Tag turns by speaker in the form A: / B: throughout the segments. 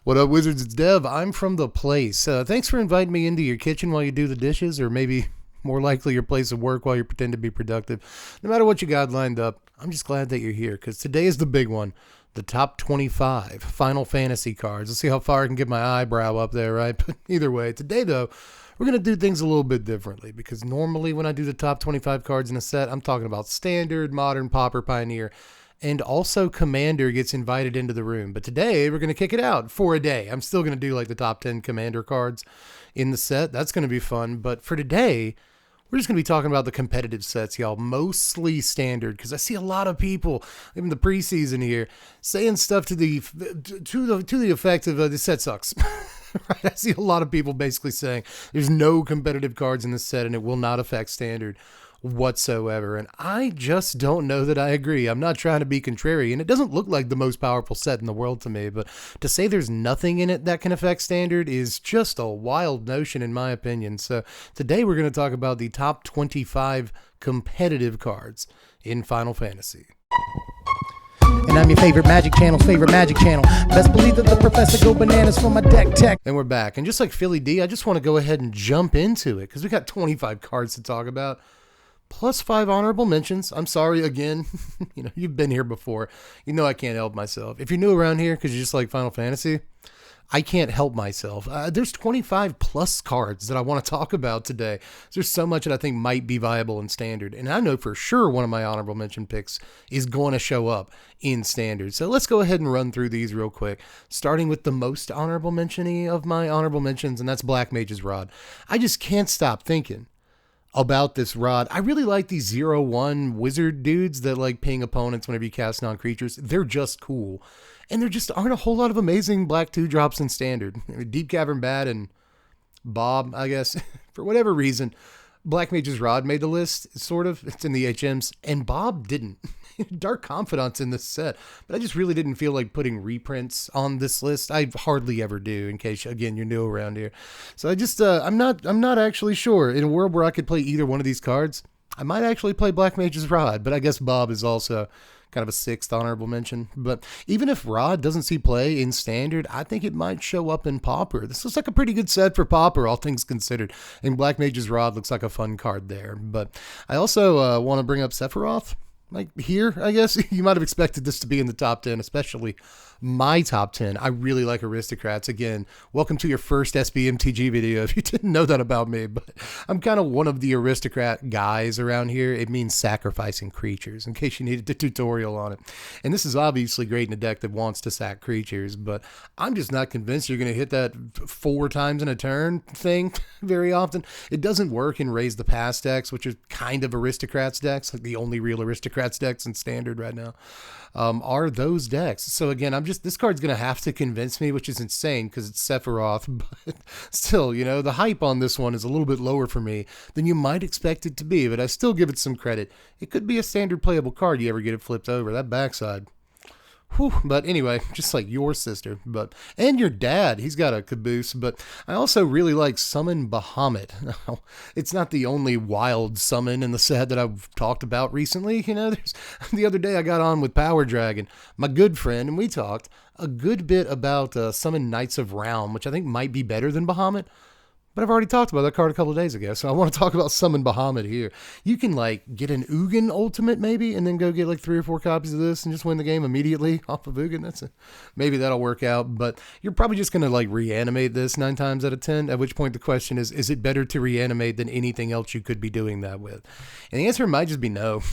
A: What up, Wizards? It's Dev. I'm from the place. Thanks for inviting me into your kitchen while you do the dishes, or maybe more likely your place of work while you pretend to be productive. No matter what you got lined up, I'm just glad that you're here, because today is the big one. The top 25 Final Fantasy cards. Let's see how far I can get my eyebrow up there, right? But either way, today, though, we're going to do things a little bit differently, because normally when I do the top 25 cards in a set, I'm talking about Standard, Modern, Pauper, Pioneer, and also Commander gets invited into the room. But today, we're going to kick it out for a day. I'm still going to do like the top 10 Commander cards in the set. That's going to be fun. But for today, we're just going to be talking about the competitive sets, y'all. Mostly Standard, because I see a lot of people in the preseason here saying stuff to the effect of this set sucks. Right? I see a lot of people basically saying there's no competitive cards in this set and it will not affect Standard whatsoever, and I just don't know that I agree. I'm not trying to be contrary, and it doesn't look like the most powerful set in the world to me, but to say there's nothing in it that can affect Standard is just a wild notion in my opinion. So today we're going to talk about the top 25 competitive cards in Final Fantasy.
B: And I'm your favorite Magic Channel's favorite Magic Channel. Best believe that the professor go bananas for my deck tech.
A: And we're back, and just like Philly D, I just want to go ahead and jump into it, because we got 25 cards to talk about. Plus 5 honorable mentions. I'm sorry again. You've been here before. I can't help myself. If you're new around here because you just like Final Fantasy, I can't help myself. There's 25 plus cards that I want to talk about today. There's so much that I think might be viable in Standard. And I know for sure one of my honorable mention picks is going to show up in Standard. So let's go ahead and run through these real quick. Starting with the most honorable mention of my honorable mentions, and that's Black Mage's Rod. I just can't stop thinking about this rod. I really like these 0-1 wizard dudes that like ping opponents whenever you cast non-creatures. They're just cool. And there just aren't a whole lot of amazing black 2-drops in Standard. Deep Cavern Bat and Bob, I guess, for whatever reason, Black Mage's Rod made the list, sort of. It's in the HMs, and Bob didn't. Dark Confidant's in this set, but I just really didn't feel like putting reprints on this list. I hardly ever do, in case, again, you're new around here. So I just, I'm not actually sure. In a world where I could play either one of these cards, I might actually play Black Mage's Rod, but I guess Bob is also kind of a 6th honorable mention. But even if Rod doesn't see play in Standard, I think it might show up in Pauper. This looks like a pretty good set for Pauper, all things considered. And Black Mage's Rod looks like a fun card there. But I also want to bring up Sephiroth. Like here, I guess you might have expected this to be in the top 10, especially my top 10. I really like Aristocrats. Again, welcome to your first SBMTG video. If you didn't know that about me, but I'm kind of one of the aristocrat guys around here. It means sacrificing creatures, in case you needed a tutorial on it. And this is obviously great in a deck that wants to sack creatures, but I'm just not convinced you're going to hit that 4 times in a turn thing very often. It doesn't work in Raise the Pass decks, which are kind of Aristocrats decks, like the only real Aristocrats decks in Standard right now. Are those decks. So again, this card's going to have to convince me, which is insane because it's Sephiroth, but still, the hype on this one is a little bit lower for me than you might expect it to be, but I still give it some credit. It could be a Standard playable card you ever get it flipped over. That backside. Whew. But anyway, just like your sister, and your dad, he's got a caboose. But I also really like Summon Bahamut. It's not the only wild summon in the set that I've talked about recently. The other day I got on with Power Dragon, my good friend, and we talked a good bit about Summon Knights of Realm, which I think might be better than Bahamut. But I've already talked about that card a couple of days ago, so I want to talk about Summon Bahamut here. You can, get an Ugin Ultimate, maybe, and then go get, 3 or 4 copies of this and just win the game immediately off of Ugin. Maybe that'll work out, but you're probably just going to, reanimate this 9 times out of 10, at which point the question is it better to reanimate than anything else you could be doing that with? And the answer might just be no.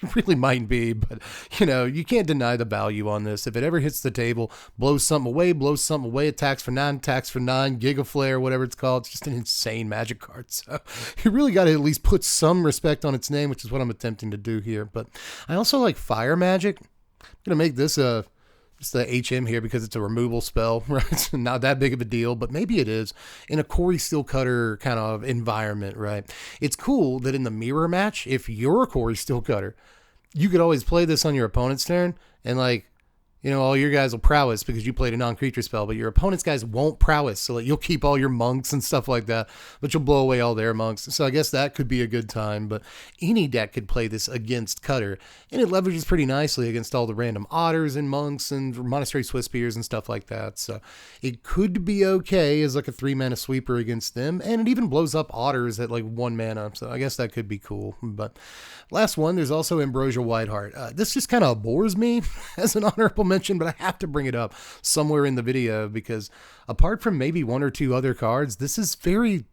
A: It really might be, but, you can't deny the value on this. If it ever hits the table, blows something away, attacks for 9, Giga Flare, whatever it's called, it's just an insane Magic card. So you really got to at least put some respect on its name, which is what I'm attempting to do here. But I also like Fire Magic. I'm going to make this just the HM here because it's a removal spell, right? It's not that big of a deal, but maybe it is in a Corey Steelcutter kind of environment, right? It's cool that in the mirror match, if you're a Corey Steelcutter, you could always play this on your opponent's turn and all your guys will prowess because you played a non-creature spell, but your opponent's guys won't prowess. So like, you'll keep all your monks and stuff like that, but you'll blow away all their monks. So I guess that could be a good time, but any deck could play this against Cutter, and it leverages pretty nicely against all the random otters and monks and Monastery Swiftspears and stuff like that. So it could be okay as like a 3-mana sweeper against them, and it even blows up otters at like 1 mana. So I guess that could be cool. But last one, there's also Ambrosia Whiteheart. This just kind of bores me as an honorable mention, but I have to bring it up somewhere in the video because apart from maybe 1 or 2 other cards, this is very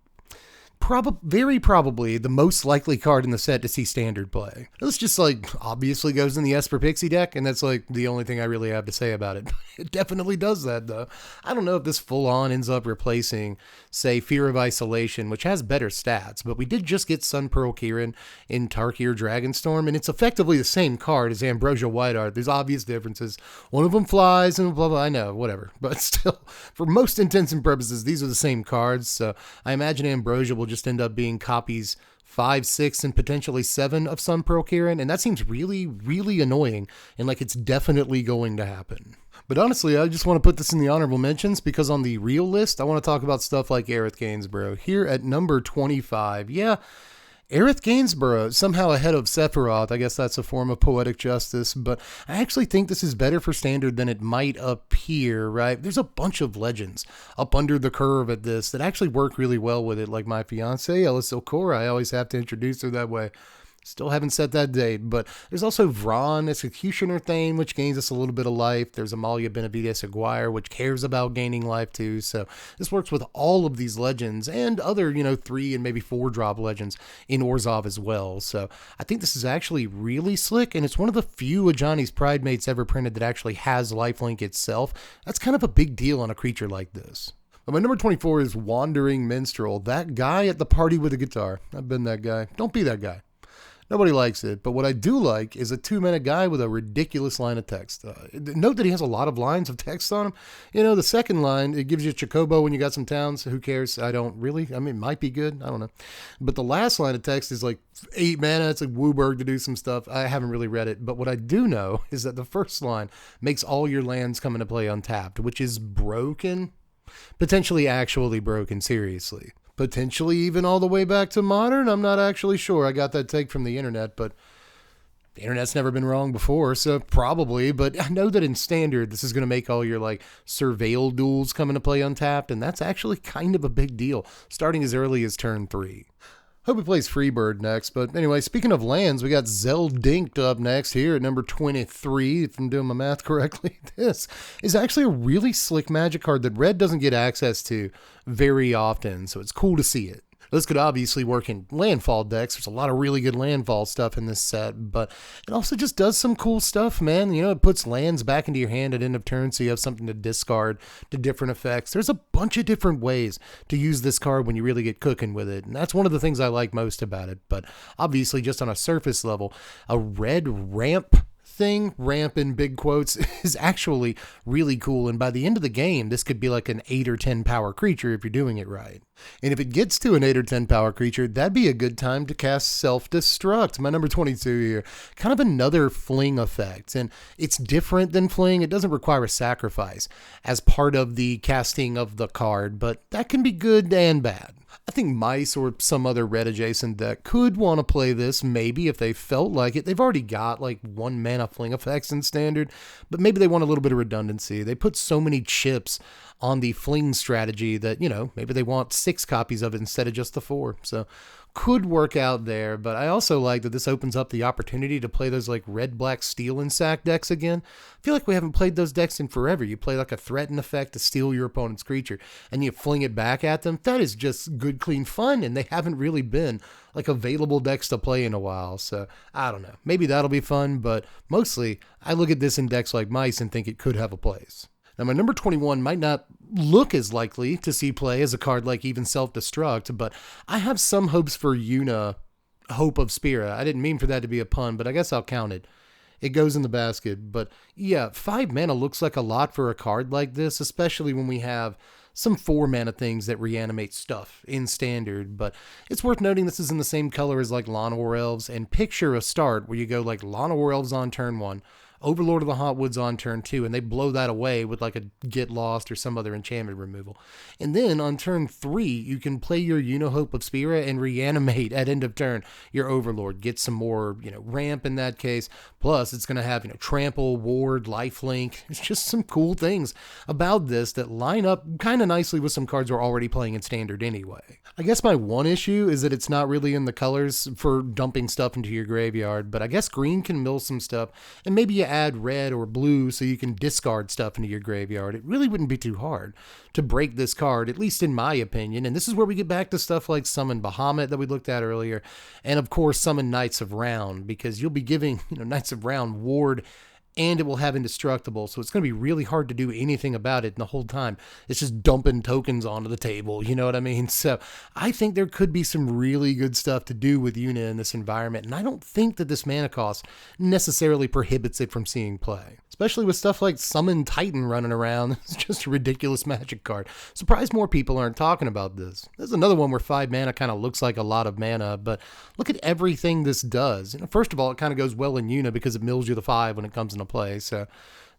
A: probably the most likely card in the set to see standard play. This just like obviously goes in the Esper Pixie deck, and that's like the only thing I really have to say about it. It definitely does that though. I don't know if this full on ends up replacing, say, Fear of Isolation, which has better stats, but we did just get Sun Pearl Kieran in Tarkir Dragonstorm, and it's effectively the same card as Ambrosia Whiteheart. There's obvious differences. One of them flies and blah blah, I know, whatever. But still, for most intents and purposes, these are the same cards, so I imagine Ambrosia will just end up being copies 5, 6, and potentially 7 of Sun Pearl Kieran, and that seems really, really annoying, and like it's definitely going to happen. But honestly, I just want to put this in the honorable mentions because on the real list, I want to talk about stuff like Aerith Gainsborough. Here at number 25, yeah, Aerith Gainsborough, somehow ahead of Sephiroth. I guess that's a form of poetic justice, but I actually think this is better for standard than it might appear, right? There's a bunch of legends up under the curve at this that actually work really well with it, like my fiance, Ellis Okora. I always have to introduce her that way. Still haven't set that date, but there's also Vron, Executioner Thane, which gains us a little bit of life. There's Amalia Benavides Aguirre, which cares about gaining life too. So this works with all of these legends and other, 3 and maybe 4 drop legends in Orzhov as well. So I think this is actually really slick, and it's one of the few Ajani's Pridemates ever printed that actually has lifelink itself. That's kind of a big deal on a creature like this. But my number 24 is Wandering Minstrel, that guy at the party with a guitar. I've been that guy. Don't be that guy. Nobody likes it, but what I do like is a 2-mana guy with a ridiculous line of text. Note that he has a lot of lines of text on him. The second line, it gives you Chocobo when you got some towns. Who cares? I don't really. I mean, it might be good. I don't know. But the last line of text is like 8 mana. It's like Wooburg to do some stuff. I haven't really read it, but what I do know is that the first line makes all your lands come into play untapped, which is broken. Potentially actually broken, seriously. Potentially even all the way back to modern. I'm not actually sure. I got that take from the internet, but the internet's never been wrong before, so probably. But I know that in standard, this is going to make all your surveil duels come into play untapped, and that's actually kind of a big deal, starting as early as turn 3. Hope he plays Freebird next. But anyway, speaking of lands, we got Zeldinked up next here at number 23, if I'm doing my math correctly. This is actually a really slick Magic card that Red doesn't get access to very often, so it's cool to see it. This could obviously work in landfall decks. There's a lot of really good landfall stuff in this set, but it also just does some cool stuff, man. It puts lands back into your hand at end of turn, so you have something to discard to different effects. There's a bunch of different ways to use this card when you really get cooking with it, and that's one of the things I like most about it. But obviously, just on a surface level, a red ramp in big quotes, is actually really cool, and by the end of the game, this could be like an 8 or 10 power creature if you're doing it right. And if it gets to an 8 or 10 power creature, that'd be a good time to cast Self-Destruct, my number 22 here. Kind of another fling effect, and it's different than fling. It doesn't require a sacrifice as part of the casting of the card, but that can be good and bad. I think Mice or some other red adjacent deck could want to play this maybe if they felt like it. They've already got 1 mana fling effects in standard, but maybe they want a little bit of redundancy. They put so many chips on the fling strategy that, maybe they want 6 copies of it instead of just the 4. So could work out there, but I also like that this opens up the opportunity to play those red, black, steel, and sack decks again. I feel like we haven't played those decks in forever. You play a threaten effect to steal your opponent's creature and you fling it back at them. That is just good, clean fun, and they haven't really been available decks to play in a while. So I don't know. Maybe that'll be fun, but mostly I look at this in decks like Mice and think it could have a place. Now, my number 21 might not look as likely to see play as a card like even Self-Destruct, but I have some hopes for Yuna, Hope of Spira. I didn't mean for that to be a pun, but I guess I'll count it. It goes in the basket. But yeah, 5 mana looks like a lot for a card like this, especially when we have some 4 mana things that reanimate stuff in standard. But it's worth noting this is in the same color as Llanowar Elves, and picture a start where you go Llanowar Elves on turn 1, Overlord of the Hotwoods on turn 2, and they blow that away with like a Get Lost or some other enchantment removal. And then on turn 3, you can play your Hope of Spira and reanimate at end of turn your Overlord. Get some more, ramp in that case. Plus, it's going to have, trample, ward, lifelink. It's just some cool things about this that line up kind of nicely with some cards we're already playing in Standard anyway. I guess my one issue is that it's not really in the colors for dumping stuff into your graveyard, but I guess green can mill some stuff, and maybe you add red or blue so you can discard stuff into your graveyard. It really wouldn't be too hard to break this card, at least in my opinion. And this is where we get back to stuff like Summon Bahamut that we looked at earlier, and of course Summon Knights of Round, because you'll be giving Knights of Round ward, and it will have indestructible, so it's going to be really hard to do anything about it. And the whole time it's just dumping tokens onto the table, you know what I mean? So I think there could be some really good stuff to do with Yuna in this environment, and I don't think that this mana cost necessarily prohibits it from seeing play, especially with stuff like Summon Titan running around. It's just a ridiculous Magic card. Surprised more people aren't talking about this. There's another one where 5 mana kind of looks like a lot of mana, but look at everything this does. First of all, it kind of goes well in Yuna because it mills you the 5 when it comes into play, so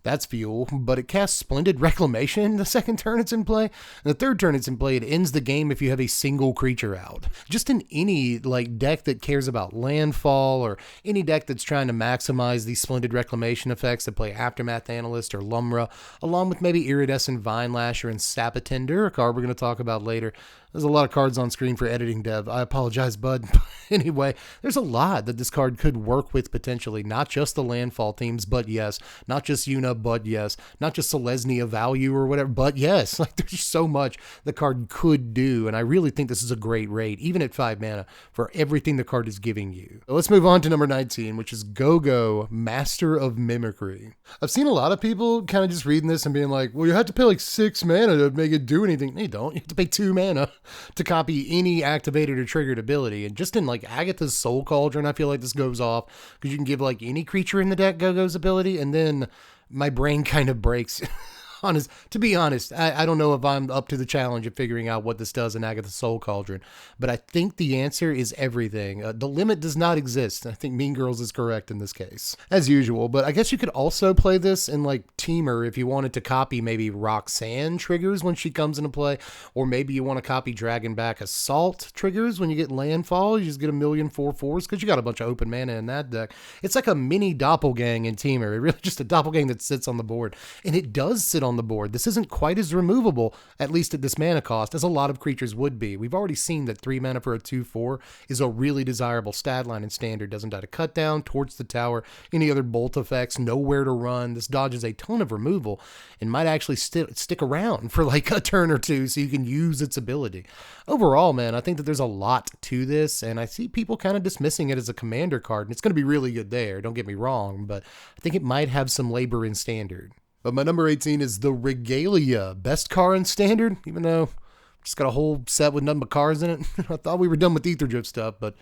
A: that's fuel. But it casts Splendid Reclamation the second turn it's in play, and the third turn it's in play, it ends the game if you have a single creature out. Just in any deck that cares about landfall, or any deck that's trying to maximize these Splendid Reclamation effects that play Aftermath Analyst or Lumra, along with maybe Iridescent Vine Lasher and Sapatender, a card we're going to talk about later. There's a lot of cards on screen for editing dev. I apologize, bud. Anyway, there's a lot that this card could work with potentially. Not just the landfall themes, but yes. Not just Yuna, but yes. Not just Selesnya value or whatever, but yes. There's so much the card could do, and I really think this is a great rate, even at 5 mana, for everything the card is giving you. So let's move on to number 19, which is Go-Go, Master of Mimicry. I've seen a lot of people kind of just reading this and being like, well, you have to pay 6 mana to make it do anything. No, you don't. You have to pay 2 mana to copy any activated or triggered ability. And just in Agatha's Soul Cauldron, I feel like this goes off because you can give any creature in the deck Go-Go's ability, and then my brain kind of breaks. To be honest, I don't know if I'm up to the challenge of figuring out what this does in Agatha's Soul Cauldron, but I think the answer is everything. The limit does not exist. I think Mean Girls is correct in this case, as usual, but I guess you could also play this in Teamer if you wanted to copy maybe Roxanne triggers when she comes into play, or maybe you want to copy Dragonback Assault triggers when you get landfall. You just get 1,000,000 4/4s because you got a bunch of open mana in that deck. It's like a mini Doppelgang in Teamer. It really just a Doppelgang that sits on the board, and it does sit on the board. This isn't quite as removable, at least at this mana cost, as a lot of creatures would be. We've already seen that 3 mana for a 2/4 is a really desirable stat line in Standard. Doesn't die to cut down, Torch the Tower, any other bolt effects, nowhere to run. This dodges a ton of removal and might actually stick around for a turn or two so you can use its ability. Overall, man, I think that there's a lot to this, and I see people kind of dismissing it as a commander card, and it's going to be really good there, don't get me wrong, but I think it might have some labor in Standard. But my number 18 is the Regalia, best car in Standard, even though I've just got a whole set with nothing but cars in it. I thought we were done with Ether Drift stuff, but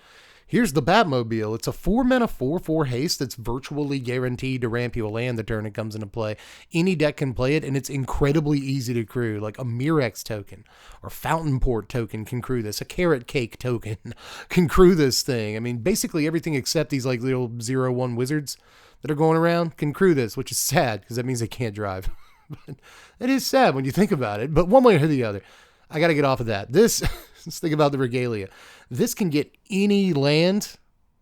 A: here's the Batmobile. It's a 4 mana 4/4 haste that's virtually guaranteed to ramp you a land the turn it comes into play. Any deck can play it, and it's incredibly easy to crew. Like a Mirex token or Fountain Port token can crew this. A Carrot Cake token can crew this thing. I mean, basically everything except these little 0/1 wizards that are going around can crew this, which is sad because that means they can't drive. But it is sad when you think about it, but one way or the other. I got to get off of that. Let's think about the Regalia. This can get any land,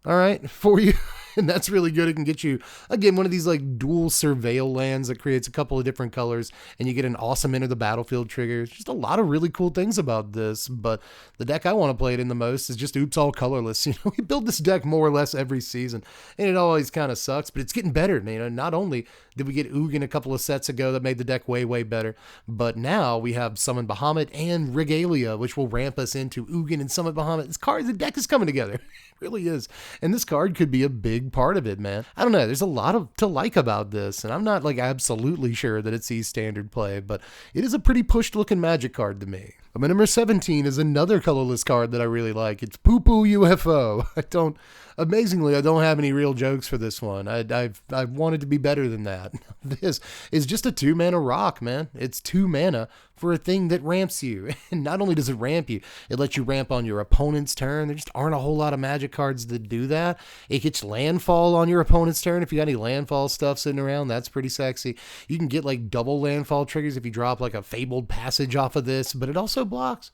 A: all right, for you. And that's really good. It can get you, again, one of these dual surveil lands that creates a couple of different colors, and you get an awesome enter the battlefield trigger. Just a lot of really cool things about this, but the deck I want to play it in the most is just Oops All Colorless. We build this deck more or less every season, and it always kind of sucks, but it's getting better. Not only did we get Ugin a couple of sets ago that made the deck way, way better, but now we have Summon Bahamut and Regalia, which will ramp us into Ugin and Summon Bahamut. The deck is coming together. It really is. And this card could be a big part of it, man. I don't know. There's a lot to like about this, and I'm not absolutely sure that it sees Standard play, but it is a pretty pushed looking Magic card to me. But my number 17 is another colorless card that I really like. It's Poo Poo UFO. Amazingly, I don't have any real jokes for this one. I wanted to be better than that. This is just a 2-mana rock, man. It's 2 mana for a thing that ramps you. And not only does it ramp you, it lets you ramp on your opponent's turn. There just aren't a whole lot of Magic cards that do that. It gets landfall on your opponent's turn. If you got any landfall stuff sitting around, that's pretty sexy. You can get like double landfall triggers if you drop like a Fabled Passage off of this, but it also blocks.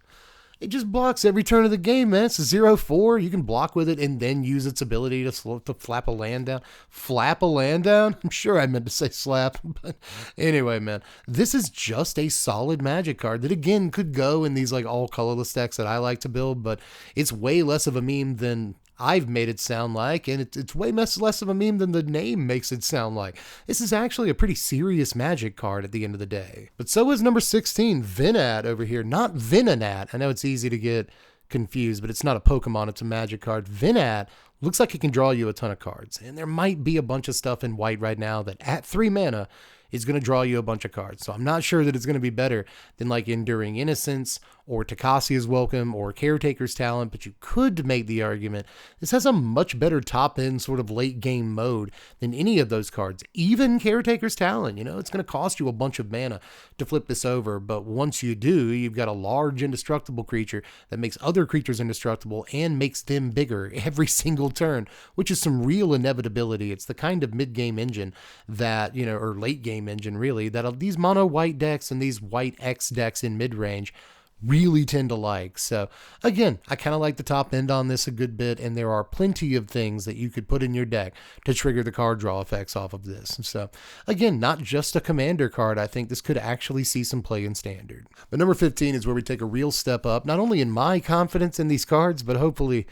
A: It just blocks every turn of the game, man. It's a 0/4. You can block with it and then use its ability to flap a land down. Flap a land down? I'm sure I meant to say slap. But anyway, man, this is just a solid Magic card that, again, could go in these like all colorless decks that I like to build, but it's way less of a meme than I've made it sound like, and it's way less of a meme than the name makes it sound like. This is actually a pretty serious Magic card at the end of the day. But so is number 16, Venat over here. Not Venonat. I know it's easy to get confused, but it's not a Pokemon, it's a Magic card. Venat looks like it can draw you a ton of cards, and there might be a bunch of stuff in white right now that at 3 mana is going to draw you a bunch of cards. So I'm not sure that it's going to be better than like Enduring Innocence or Takasia's Welcome or Caretaker's Talent, but you could make the argument this has a much better top-end sort of late-game mode than any of those cards, even Caretaker's Talent. You know, it's going to cost you a bunch of mana to flip this over, but once you do, you've got a large indestructible creature that makes other creatures indestructible and makes them bigger every single turn, which is some real inevitability. It's the kind of mid-game engine that, you know, or late-game engine really, that these mono-white decks and these white X decks in mid-range really tend to like. So again, I kind of like the top end on this a good bit, and there are plenty of things that you could put in your deck to trigger the card draw effects off of this. So again, not just a commander card. I think this could actually see some play in standard. But number 15 is where we take a real step up, not only in my confidence in these cards, but hopefully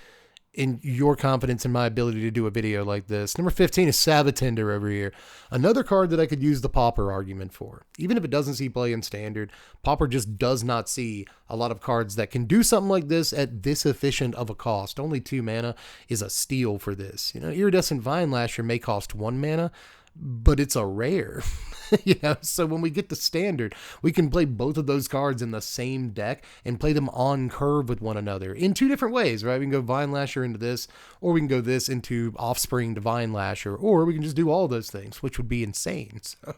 A: in your confidence in my ability to do a video like this. Number 15 is Sabatender over here. Another card that I could use the Pauper argument for. Even if it doesn't see play in standard, Pauper just does not see a lot of cards that can do something like this at this efficient of a cost. Only 2 mana is a steal for this. You know, Iridescent Vine Lasher may cost 1 mana, but it's a rare. You know, so when we get to standard, we can play both of those cards in the same deck and play them on curve with one another in 2 different ways, right? We can go Vine Lasher into this, or we can go this into Offspring to Vine Lasher, or we can just do all those things, which would be insane. So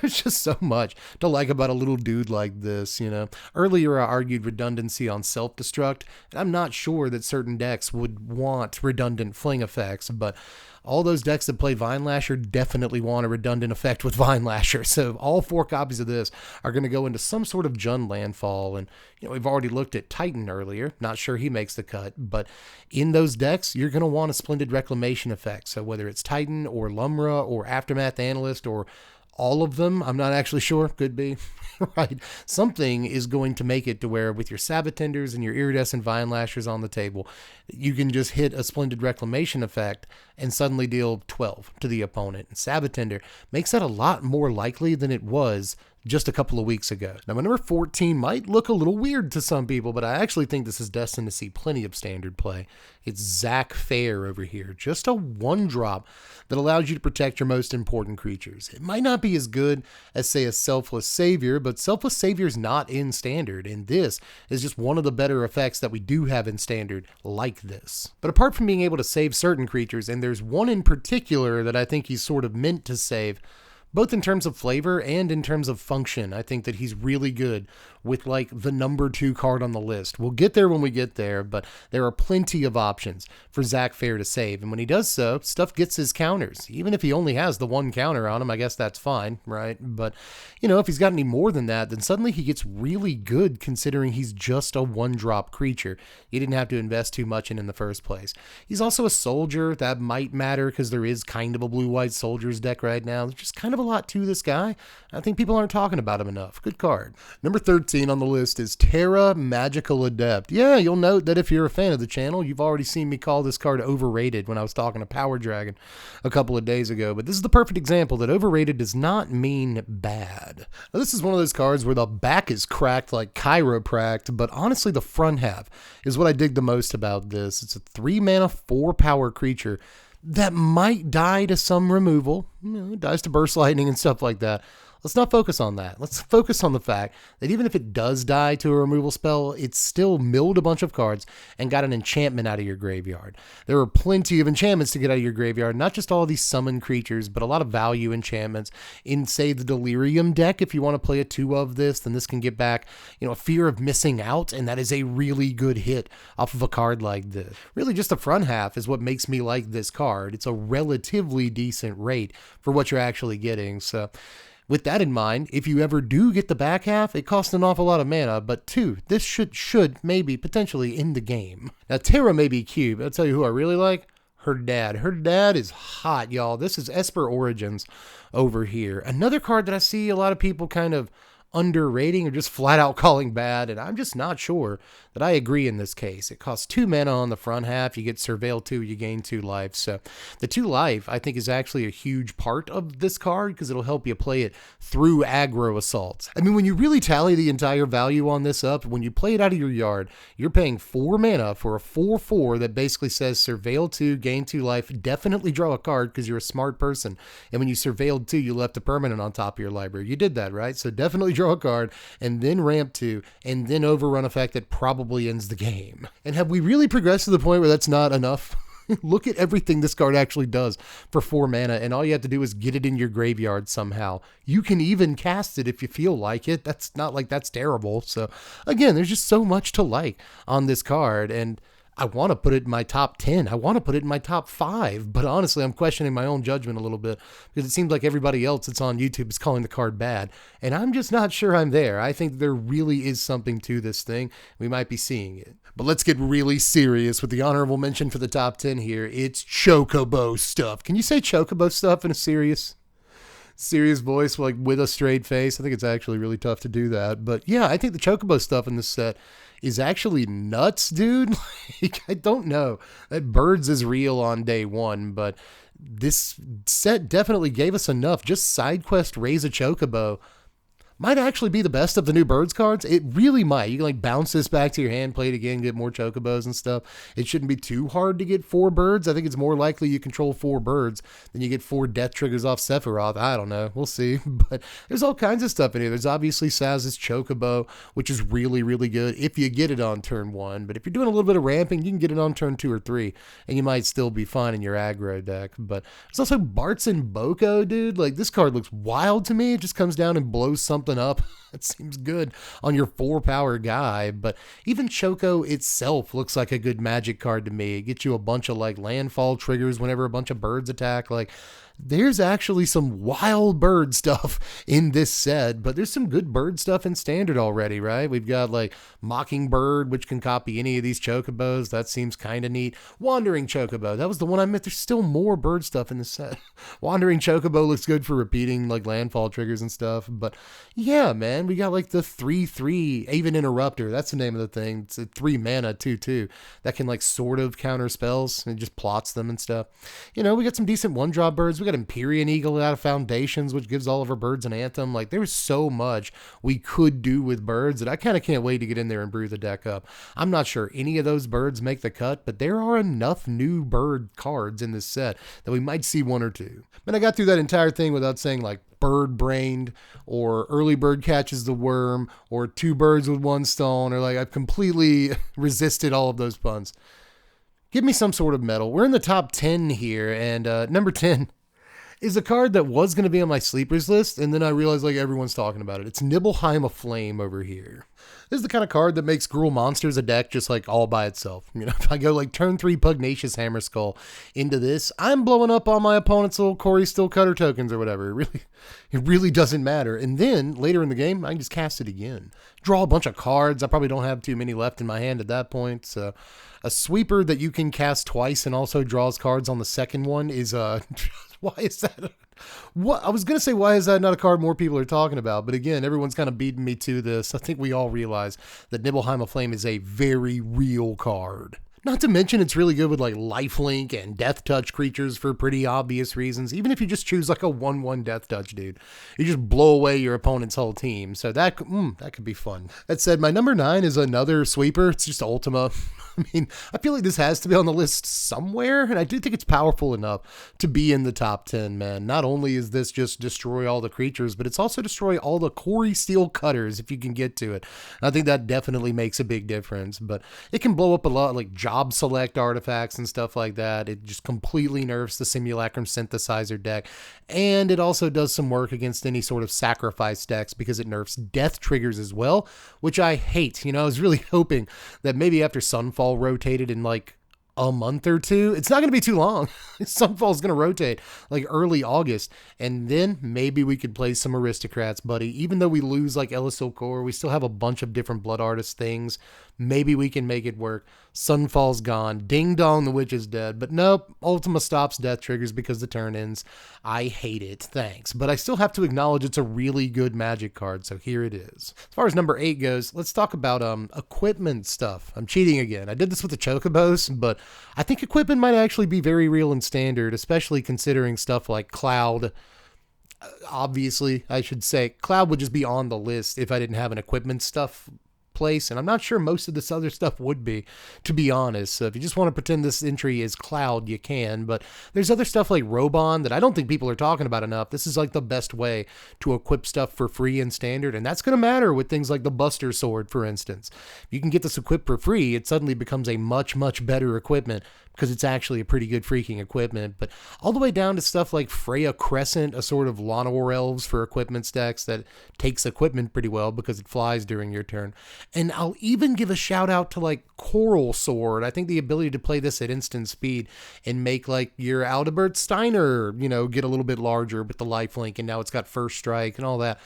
A: there's just so much to like about a little dude like this, you know. Earlier, I argued redundancy on Self-Destruct, and I'm not sure that certain decks would want redundant fling effects, but all those decks that play Vine Lasher definitely want a redundant effect with Vine Lasher. So all 4 copies of this are going to go into some sort of Jund landfall. And, you know, we've already looked at Titan earlier. Not sure he makes the cut, but in those decks, you're going to want a Splendid Reclamation effect. So whether it's Titan or Lumra or Aftermath Analyst or all of them, I'm not actually sure, could be, right? Something is going to make it to where with your Sabatenders and your Iridescent Vine Lashers on the table, you can just hit a Splendid Reclamation effect and suddenly deal 12 to the opponent. And Sabatender makes that a lot more likely than it was just a couple of weeks ago. Now, my number 14 might look a little weird to some people, but I actually think this is destined to see plenty of standard play. It's Zackfar over here. Just a 1-drop that allows you to protect your most important creatures. It might not be as good as, say, a Selfless Savior, but Selfless Savior is not in standard, and this is just one of the better effects that we do have in standard like this. But apart from being able to save certain creatures, and there's one in particular that I think he's sort of meant to save, both in terms of flavor and in terms of function, I think that he's really good with like the number 2 card on the list. We'll get there when we get there, but there are plenty of options for Zackfar to save. And when he does so, stuff gets his counters. Even if he only has the 1 counter on him, I guess that's fine, right? But, you know, if he's got any more than that, then suddenly he gets really good considering he's just a 1-drop creature. You didn't have to invest too much in the first place. He's also a soldier. That might matter because there is kind of a blue-white soldiers deck right now. There's just kind of a lot to this guy. I think people aren't talking about him enough. Good card. Number 13 on the list is Terra Magical Adept. Yeah, you'll note that if you're a fan of the channel, you've already seen me call this card overrated when I was talking to Power Dragon a couple of days ago, but this is the perfect example that overrated does not mean bad. Now, this is one of those cards where the back is cracked like chiropract, but honestly the front half is what I dig the most about this. It's a 3-mana 4-power creature that might die to some removal, you know, it dies to Burst Lightning and stuff like that. let's not focus on that. Let's focus on the fact that even if it does die to a removal spell, it's still milled a bunch of cards and got an enchantment out of your graveyard. There are plenty of enchantments to get out of your graveyard, not just all these summon creatures, but a lot of value enchantments in, say, the Delirium deck. If you want to play a 2 of this, then this can get back, a fear of missing out, and that is a really good hit off of a card like this. Really, just the front half is what makes me like this card. It's a relatively decent rate for what you're actually getting, so with that in mind, if you ever do get the back half, it costs an awful lot of mana, but 2, this should maybe potentially end the game. Now, Terra may be cute, but I'll tell you who I really like. Her dad. Her dad is hot, y'all. This is Esper Origins over here. Another card that I see a lot of people kind of underrating or just flat out calling bad, and I'm just not sure that I agree in this case. It costs 2 mana on the front half. You get Surveil 2, you gain 2 life. So the 2 life, I think, is actually a huge part of this card because it'll help you play it through aggro assaults. I mean, when you really tally the entire value on this up, when you play it out of your yard, you're paying 4 mana for a 4/4 that basically says Surveil 2, gain 2 life, definitely draw a card because you're a smart person. And when you Surveilled 2, you left a permanent on top of your library. You did that, right? So definitely draw a card and then ramp 2 and then overrun effect that probably ends the game. And have we really progressed to the point where that's not enough? Look at everything this card actually does for 4 mana, and all you have to do is get it in your graveyard somehow. You can even cast it if you feel like it. That's not like that's terrible. So again, there's just so much to like on this card, and I want to put it in my top 10. I want to put it in my top 5, but honestly, I'm questioning my own judgment a little bit because it seems like everybody else that's on YouTube is calling the card bad, and I'm just not sure I'm there. I think there really is something to this thing. We might be seeing it. But let's get really serious with the honorable mention for the top 10 here. It's Chocobo stuff. Can you say Chocobo stuff in a serious voice, like with a straight face? I think it's actually really tough to do that. But yeah, I think the Chocobo stuff in this set is actually nuts, dude. Like, I don't know that Birds is real on day 1, but this set definitely gave us enough. Just side quest Raise a Chocobo might actually be the best of the new Birds cards. It really might. You can like bounce this back to your hand, play it again, get more Chocobos and stuff. It shouldn't be too hard to get 4 birds. I think it's more likely you control 4 birds than you get 4 death triggers off Sephiroth. I don't know. We'll see. But there's all kinds of stuff in here. There's obviously Saz's Chocobo, which is really, really good if you get it on turn 1. But if you're doing a little bit of ramping, you can get it on turn 2 or 3, and you might still be fine in your aggro deck. But there's also Bartz and Boko, dude. Like, this card looks wild to me. It just comes down and blows something up. It seems good on your 4-power guy, but even Choco itself looks like a good magic card to me. It gets you a bunch of like landfall triggers whenever a bunch of birds attack. Like, there's actually some wild bird stuff in this set, but there's some good bird stuff in standard already, right? We've got like Mockingbird, which can copy any of these Chocobos. That seems kind of neat. Wandering Chocobo, that was the one I meant. There's still more bird stuff in this set. Wandering Chocobo looks good for repeating like landfall triggers and stuff, but yeah, man, we got like the 3/3 Aven Interrupter. That's the name of the thing. It's a 3 mana 2/2 that can like sort of counter spells and just plots them and stuff. We got some decent 1-drop birds. We got Empyrean Eagle out of Foundations, which gives all of our birds an anthem. Like, there's so much we could do with birds that I kind of can't wait to get in there and brew the deck up. I'm not sure any of those birds make the cut, but there are enough new bird cards in this set that we might see 1 or 2. But I got through that entire thing without saying like bird brained or early bird catches the worm or 2 birds with 1 stone, or like I've completely resisted all of those puns. Give me some sort of medal. We're in the top 10 here, and number 10 is a card that was going to be on my sleepers list, and then I realized like everyone's talking about it. It's Nibelheim of Flame over here. This is the kind of card that makes Gruul Monsters a deck just like all by itself. If I go like turn 3 Pugnacious Hammerskull into this, I'm blowing up on my opponent's little Corey Steel Cutter tokens or whatever. It really doesn't matter. And then later in the game, I can just cast it again. Draw a bunch of cards. I probably don't have too many left in my hand at that point. So a sweeper that you can cast twice and also draws cards on the second one is why is that? What I was going to say, why is that not a card more people are talking about? But again, everyone's kind of beating me to this. I think we all realize that Nibelheim of Flame is a very real card. Not to mention it's really good with like lifelink and death touch creatures for pretty obvious reasons. Even if you just choose like a 1/1 death touch, dude, you just blow away your opponent's whole team. So that could be fun. That said, my number 9 is another sweeper. It's just Ultima. I mean, I feel like this has to be on the list somewhere, and I do think it's powerful enough to be in the top 10, man. Not only is this just destroy all the creatures, but it's also destroy all the Quarry Steel Cutters if you can get to it. I think that definitely makes a big difference, but it can blow up a lot, like job select artifacts and stuff like that. It just completely nerfs the Simulacrum Synthesizer deck, and it also does some work against any sort of sacrifice decks because it nerfs death triggers as well, which I hate. I was really hoping that maybe after Sunfall rotated in like a month or two, it's not going to be too long. Sunfall is going to rotate like early August, and then maybe we could play some Aristocrats, buddy. Even though we lose like Elisol Core, we still have a bunch of different Blood Artist things. Maybe we can make it work. Sunfall's gone. Ding dong, the witch is dead. But nope, Ultima stops death triggers because the turn ends. I hate it. Thanks. But I still have to acknowledge it's a really good Magic card, so here it is. As far as number 8 goes, let's talk about equipment stuff. I'm cheating again. I did this with the Chocobos, but I think equipment might actually be very real and standard, especially considering stuff like Cloud. Obviously, I should say, Cloud would just be on the list if I didn't have an equipment stuff place, and I'm not sure most of this other stuff would be, to be honest. So if you just want to pretend this entry is Cloud, you can, but there's other stuff like Robon that I don't think people are talking about enough. This is like the best way to equip stuff for free in standard, and that's going to matter with things like the Buster Sword, for instance. If you can get this equipped for free, it suddenly becomes a much, much better equipment because it's actually a pretty good freaking equipment. But all the way down to stuff like Freya Crescent, a sort of Llanowar Elves for equipment stacks that takes equipment pretty well because it flies during your turn. And I'll even give a shout out to like Coral Sword. I think the ability to play this at instant speed and make like your Aldebert Steiner, get a little bit larger with the lifelink, and now it's got first strike and all that.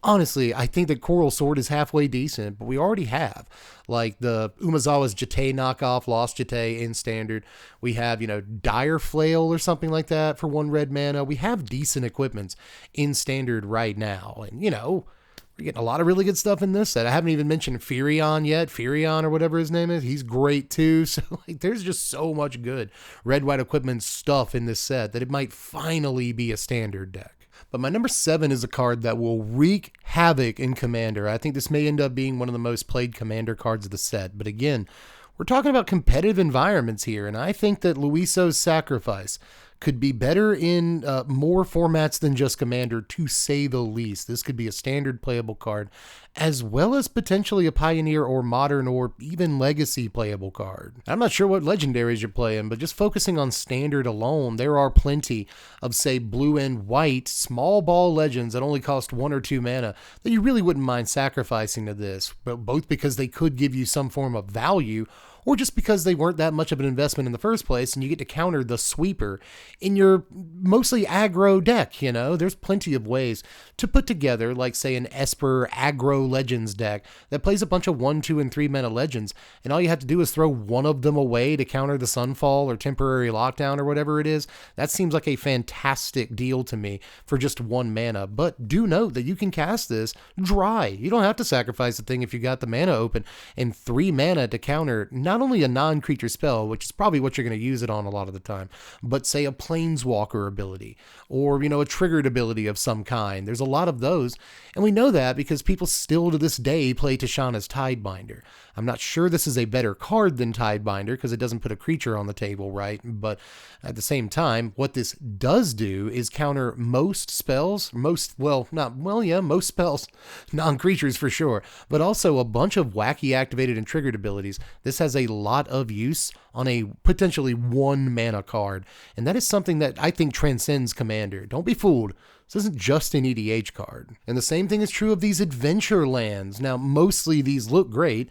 A: Honestly, I think that Coral Sword is halfway decent, but we already have like the Umezawa's Jete knockoff, Lost Jete in standard. We have, Dire Flail or something like that for 1 red mana. We have decent equipments in standard right now. And, we're getting a lot of really good stuff in this set. I haven't even mentioned Furion yet. Furion or whatever his name is. He's great too. So there's just so much good red-white equipment stuff in this set that it might finally be a standard deck. But my number 7 is a card that will wreak havoc in Commander. I think this may end up being one of the most played Commander cards of the set. But again, we're talking about competitive environments here, and I think that Luiso's Sacrifice could be better in more formats than just Commander, to say the least. This could be a standard playable card, as well as potentially a Pioneer or Modern or even Legacy playable card. I'm not sure what Legendaries you're playing, but just focusing on standard alone, there are plenty of, say, blue and white small ball legends that only cost 1 or 2 mana that you really wouldn't mind sacrificing to this, but both because they could give you some form of value, or just because they weren't that much of an investment in the first place, and you get to counter the sweeper in your mostly aggro deck. There's plenty of ways to put together, like, say, an Esper aggro legends deck that plays a bunch of 1, 2, and 3 mana legends, and all you have to do is throw one of them away to counter the Sunfall or temporary lockdown or whatever it is. That seems like a fantastic deal to me for just 1 mana, but do note that you can cast this dry. You don't have to sacrifice the thing if you got the mana open, and 3 mana to counter not only a non-creature spell, which is probably what you're going to use it on a lot of the time, but say a Planeswalker ability, or, a triggered ability of some kind. There's a lot of those, and we know that because people still to this day play Tishana's Tidebinder. I'm not sure this is a better card than Tidebinder because it doesn't put a creature on the table, right? But at the same time, what this does do is counter most spells, most spells, non-creatures for sure, but also a bunch of wacky activated and triggered abilities. This has a lot of use on a potentially 1 mana card, and that is something that I think transcends Commander. Don't be fooled. This isn't just an EDH card. And the same thing is true of these adventure lands. Now, mostly these look great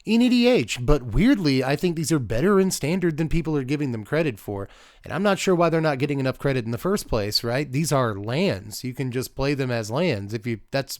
A: in EDH, but weirdly, I think these are better in standard than people are giving them credit for. And I'm not sure why they're not getting enough credit in the first place, right? These are lands. You can just play them as lands. That's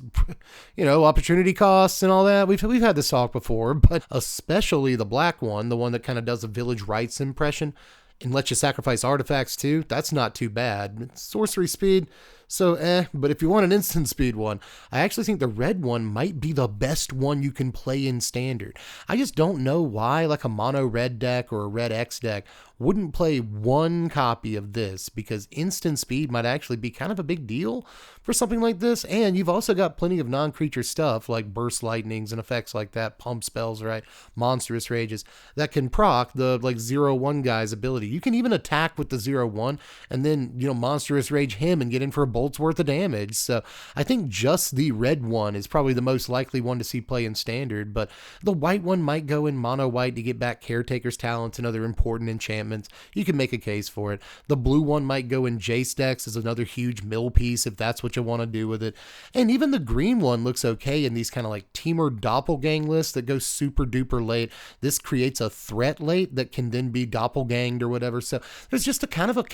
A: opportunity costs and all that. We've had this talk before, but especially the black one, the one that kind of does a Village Rites impression and lets you sacrifice artifacts too. That's not too bad. Sorcery speed, So, but if you want an instant speed one, I actually think the red one might be the best one you can play in standard. I just don't know why, like a mono red deck or a red X deck wouldn't play one copy of this, because instant speed might actually be kind of a big deal for something like this. And you've also got plenty of non-creature stuff like burst lightnings and effects like that, pump spells, right? Monstrous rages that can proc the like 0/1 guy's ability. You can even attack with the 0/1 and then, monstrous rage him and get in for a bolt's worth of damage. So I think just the red one is probably the most likely one to see play in standard, but the white one might go in mono white to get back Caretaker's talents and other important enchantments. You can make a case for it. The blue one might go in Jace decks as another huge mill piece if that's what you want to do with it. And even the green one looks okay in these kind of like Teamer Doppelgang lists that go super duper late. This creates a threat late that can then be doppelganged or whatever. So there's just a kind of a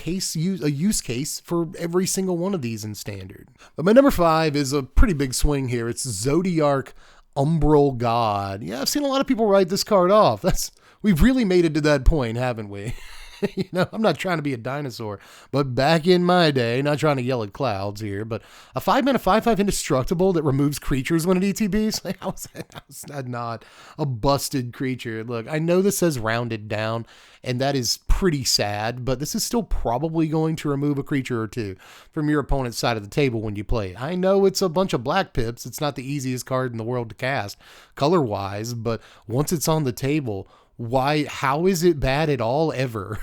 A: use case for every single one of these in standard. But my number 5 is a pretty big swing here. It's Zodiac Umbreal God. Yeah, I've seen a lot of people write this card off. We've really made it to that point, haven't we? I'm not trying to be a dinosaur, but back in my day, not trying to yell at clouds here, but a 5-mana 5/5 indestructible that removes creatures when it ETBs? Like, how's that not a busted creature? Look, I know this says rounded down, and that is pretty sad, but this is still probably going to remove a creature or two from your opponent's side of the table when you play it. I know it's a bunch of black pips. It's not the easiest card in the world to cast color-wise, but once it's on the table, how is it bad at all ever?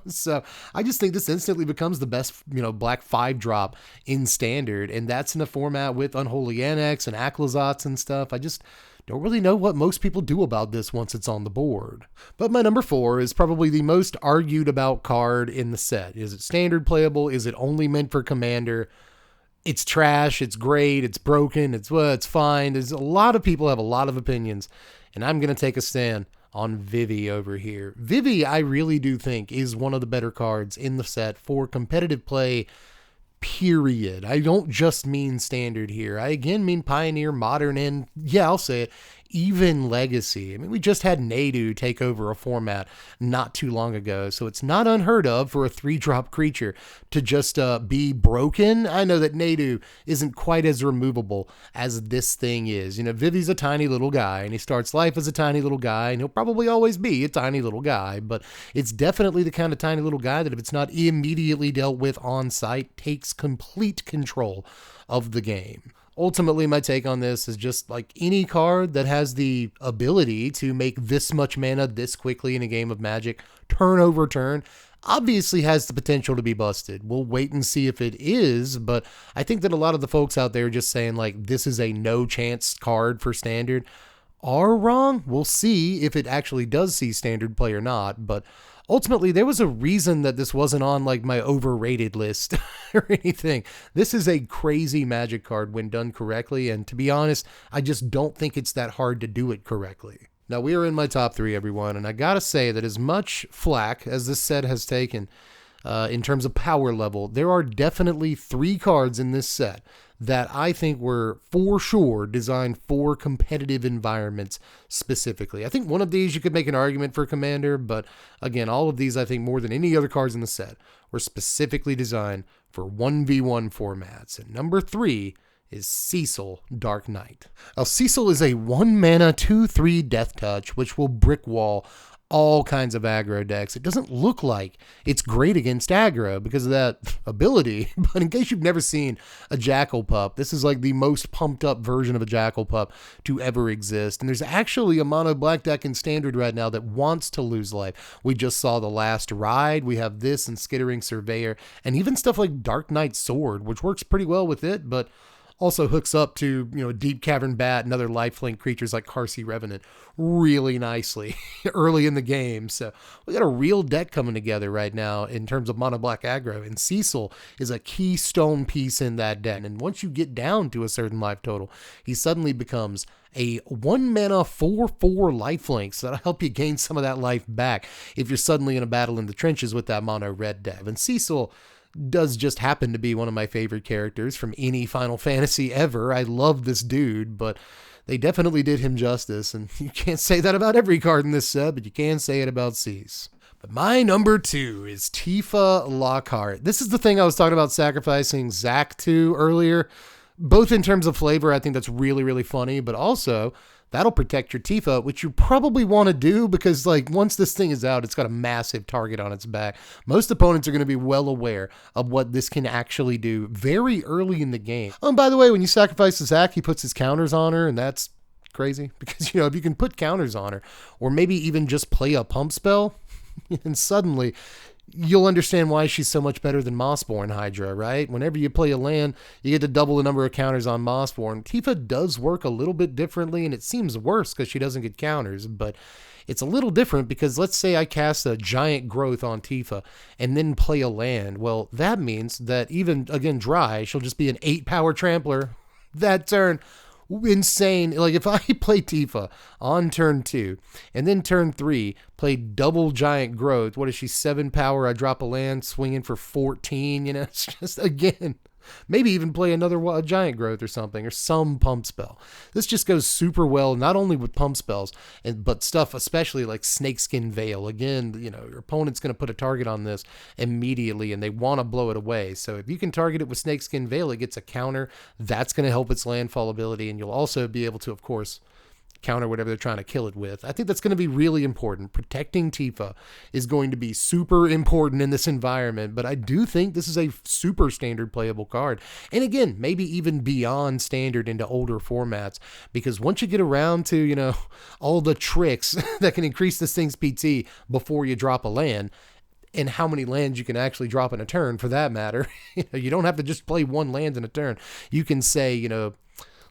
A: So I just think this instantly becomes the best, black 5-drop in standard, and that's in a format with Unholy Annex and Aclazats and stuff. I just don't really know what most people do about this once it's on the board. But my number 4 is probably the most argued about card in the set. Is it standard playable? Is it only meant for Commander? It's trash, it's great, it's broken, it's fine. There's a lot of people have a lot of opinions, and I'm going to take a stand on Vivy over here. Vivy, I really do think, is one of the better cards in the set for competitive play, period. I don't just mean standard here. I again mean Pioneer, Modern, and I'll say it, even Legacy. I mean, we just had Nadu take over a format not too long ago, so it's not unheard of for a 3-drop creature to just be broken. I know that Nadu isn't quite as removable as this thing is. Vivy's a tiny little guy, and he starts life as a tiny little guy, and he'll probably always be a tiny little guy, but it's definitely the kind of tiny little guy that if it's not immediately dealt with on site, takes complete control of the game. Ultimately, my take on this is just like any card that has the ability to make this much mana this quickly in a game of Magic, turn over turn, obviously has the potential to be busted. We'll wait and see if it is, but I think that a lot of the folks out there just saying like this is a no chance card for standard are wrong. We'll see if it actually does see standard play or not, but ultimately, there was a reason that this wasn't on like my overrated list or anything. This is a crazy Magic card when done correctly, and to be honest, I just don't think it's that hard to do it correctly. Now, we are in my top 3, everyone, and I gotta say that as much flack as this set has taken in terms of power level, there are definitely 3 cards in this set that I think were for sure designed for competitive environments specifically. I think one of these you could make an argument for Commander, but again, all of these I think more than any other cards in the set were specifically designed for 1v1 formats. And number 3 is Cecil Dark Knight. Now, Cecil is a 1-mana 2/3 Death Touch, which will brick wall all kinds of aggro decks. It doesn't look like it's great against aggro because of that ability, but in case you've never seen a Jackal Pup, this is like the most pumped up version of a Jackal Pup to ever exist. And there's actually a mono black deck in standard right now that wants to lose life. We just saw The Last Ride. We have this and Skittering Surveyor, and even stuff like Dark Knight Sword, which works pretty well with it, but also hooks up to, Deep Cavern Bat and other lifelink creatures like Carsey Revenant really nicely early in the game. So we got a real deck coming together right now in terms of mono black aggro, and Cecil is a keystone piece in that deck. And once you get down to a certain life total, he suddenly becomes a 1-mana 4/4 lifelink, so that'll help you gain some of that life back if you're suddenly in a battle in the trenches with that mono red deck. And Cecil does just happen to be one of my favorite characters from any Final Fantasy ever. I love this dude, but they definitely did him justice, and you can't say that about every card in this set, but you can say it about Cease. My number 2 is Tifa Lockhart. This is the thing I was talking about sacrificing Zack to earlier. Both in terms of flavor, I think that's really, really funny, but also that'll protect your Tifa, which you probably want to do because, like, once this thing is out, it's got a massive target on its back. Most opponents are going to be well aware of what this can actually do very early in the game. Oh, and by the way, when you sacrifice the Zack, he puts his counters on her, and that's crazy because, you know, if you can put counters on her or maybe even just play a pump spell, and suddenly you'll understand why she's so much better than Mossborn Hydra, right? Whenever you play a land, you get to double the number of counters on Mossborn. Tifa does work a little bit differently, and it seems worse because she doesn't get counters, but it's a little different because let's say I cast a giant growth on Tifa and then play a land. Well, that means that even, again, dry, she'll just be an 8-power trampler that turn. Insane. Like if I play Tifa on turn 2 and then turn 3 play double giant growth, what is she, 7 power, I drop a land swinging for 14, you know, it's just, again, maybe even play another giant growth or something, or some pump spell. This just goes super well, not only with pump spells, but stuff especially like Snakeskin Veil. Again, you know, your opponent's going to put a target on this immediately and they want to blow it away. So if you can target it with Snakeskin Veil, it gets a counter. That's going to help its landfall ability, and you'll also be able to, of course, counter whatever they're trying to kill it with. I think that's going to be really important. Protecting Tifa is going to be super important in this environment, but I do think this is a super standard playable card. And again, maybe even beyond standard into older formats, because once you get around to, you know, all the tricks that can increase this thing's PT before you drop a land, and how many lands you can actually drop in a turn for that matter, you don't have to just play one land in a turn. You can say, you know,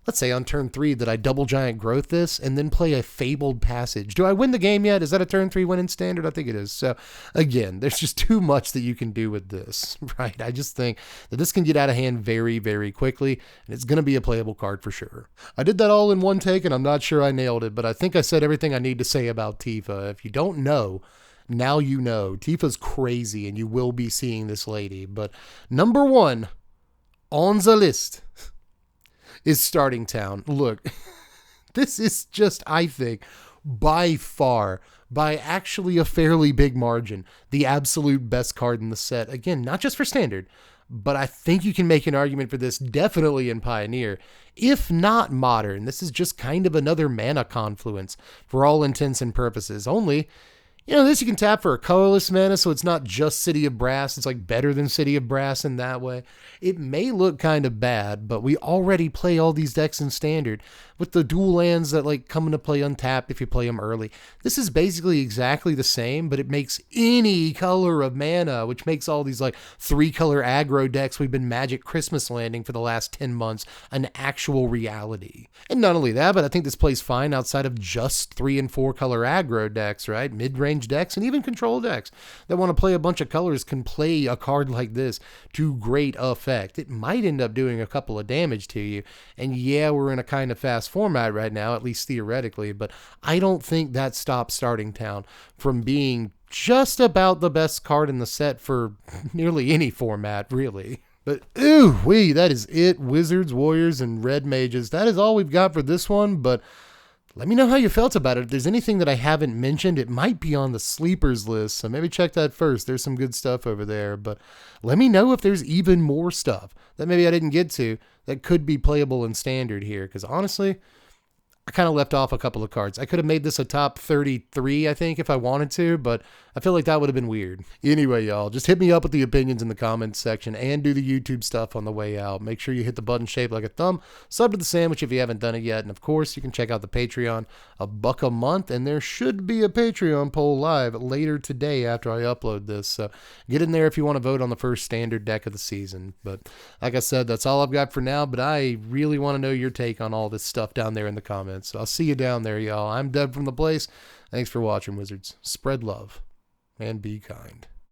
A: let's say on turn 3 that I double giant growth this and then play a Fabled Passage. Do I win the game yet? Is that a turn 3 win in standard? I think it is. So again, there's just too much that you can do with this, right? I just think that this can get out of hand very, very quickly, and it's going to be a playable card for sure. I did that all in one take, and I'm not sure I nailed it, but I think I said everything I need to say about Tifa. If you don't know, now you know. Tifa's crazy, and you will be seeing this lady. But number 1 on the list is Starting Town. Look, this is just, I think, by far, by actually a fairly big margin, the absolute best card in the set. Again, not just for standard, but I think you can make an argument for this definitely in Pioneer. If not Modern, this is just kind of another mana confluence for all intents and purposes. Only, you know, this you can tap for a colorless mana, so it's not just City of Brass. It's like better than City of Brass in that way. It may look kind of bad, but we already play all these decks in standard with the dual lands that like come into play untapped if you play them early. This is basically exactly the same, but it makes any color of mana, which makes all these like 3-color aggro decks we've been Magic Christmas landing for the last 10 months an actual reality. And not only that, but I think this plays fine outside of just 3 and 4 color aggro decks, right? Mid-range decks and even control decks that want to play a bunch of colors can play a card like this to great effect. It might end up doing a couple of damage to you, and yeah, we're in a kind of fast format right now, at least theoretically, but I don't think that stops Starting Town from being just about the best card in the set for nearly any format, really. But ooh wee, that is it. Wizards, Warriors, and Red Mages. That is all we've got for this one, but let me know how you felt about it. If there's anything that I haven't mentioned, it might be on the sleepers list, so maybe check that first. There's some good stuff over there, but let me know if there's even more stuff that maybe I didn't get to that could be playable in standard here, because honestly, I kind of left off a couple of cards. I could have made this a top 33, I think, if I wanted to, but I feel like that would have been weird. Anyway, y'all, just hit me up with the opinions in the comments section and do the YouTube stuff on the way out. Make sure you hit the button shaped like a thumb, sub to the sandwich if you haven't done it yet, and of course, you can check out the Patreon, $1 a month, and there should be a Patreon poll live later today after I upload this, so get in there if you want to vote on the first standard deck of the season. But like I said, that's all I've got for now, but I really want to know your take on all this stuff down there in the comments. So I'll see you down there, y'all. I'm Deb from The Place. Thanks for watching, Wizards. Spread love and be kind.